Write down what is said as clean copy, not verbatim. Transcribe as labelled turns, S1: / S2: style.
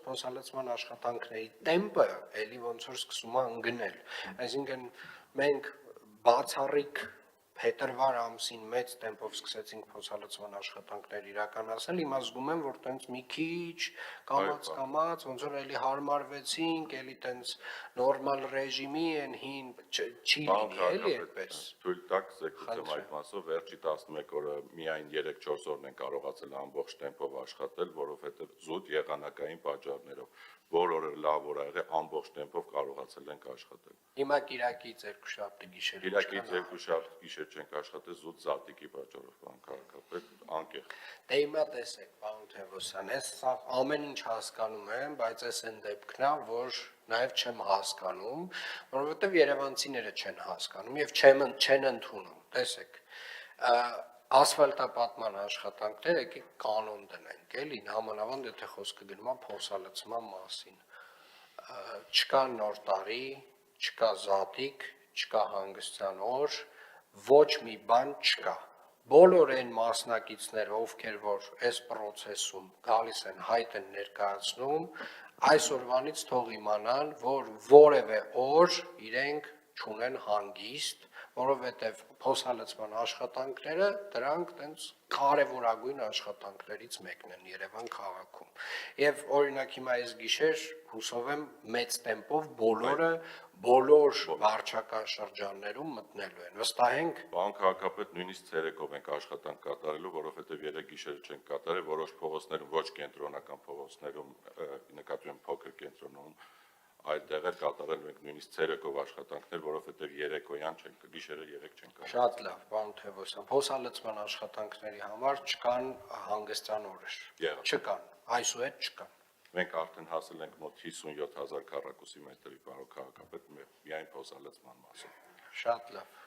S1: փոսալցման աշխատանքների տեմպը էլի ոնց որ սկսում է ընկնել։ Այսինքն մենք բացառիկ փետրվար ամսին մեծ տեմպով սկսեցինք փոսալցման աշխատանքներ իրականացնել, հիմա զգում եմ, որ տենց մի քիչ կամաց ոնց որ էլի հարմարվեցինք, էլի տենց նորմալ ռեժիմի են հին չի լինի, էլի այդպես։
S2: Թույլ տաք զեկուցեմ այդ մասով, վերջի 11 օրը միայն 3-4 օրն են կարողացել ամբողջ տեմպով աշխատել, որովհետև զուտ եղանակային պատճառներով, որ օրը լավ օր ա եղել, ամբողջ տեմպով կարողացել ենք աշխատել։
S1: Հիմա Կիրակից երկուշաբթի գիշեր։
S2: Կիրակից երկուշաբթի գիշեր չենք աշխատել զուտ զատիկի պատճառով, պարոն քաղաքապետ, անկեղծ։
S1: Դե հիմա տեսեք, պարոն Թևոսյան, ես սա ամեն ինչ հասկանում եմ, բայց այս այն դեպքն է, որ նաև չեմ հասկանում, որովհետև երևանցիները չեն հասկանում եւ չեն ընդունում։ Տեսեք, ասֆալտապատման աշխատանքները եկեք կանոն դնենք, էլի, նամանավանդ եթե խոսքը գնում է փոսալցման մասին։ Չկա նոր տարի, չկա զատիկ, չկա հանգստյան օր, ոչ մի բան չկա։ Բոլոր այն մասնակիցները, ովքեր որ այս process-ում գալիս են հայտ են ներկայացնում, այսօրվանից թող իմանան, որ որևէ օր իրենք չունեն հանգիստ, որովհետև փոսալցման աշխատանքները դրանք տենց կարևորագույն աշխատանքներից մեկն են Երևան քաղաքում։ Եվ օրինակ հիմա այս գիշեր հուսով եմ մեծ տեմպով բոլոր վարչական շրջաններում մտնելու են։ Վստահենք։
S2: Պարոն քաղաքապետ, նույնիսկ ցերեկով ենք աշխատանք կատարելու, որովհետև երեք գիշերը չենք կատարել, որոշ փողոցներում, ոչ կենտրոնական փողոցներում, նկատի ունեմ փոքր կենտրոնում, այդտեղ կատարելու ենք նույնիսկ ցերեկով աշխատանքներ, որովհետև երեկոյան չենք, գիշերը երեք չենք կատարել։
S1: Շատ լավ, պարոն Թևոսյան, փոսալցման աշխատանքների համար չկան հանգստյան օրեր։ Չկան, այսուհետ չկան։
S2: Մենք արդեն հասել ենք մոտ 57,000 քառակուսի մետրի, պարոն քաղաքապետ, միայն փոսալցման մասով։
S1: Շատ լավ։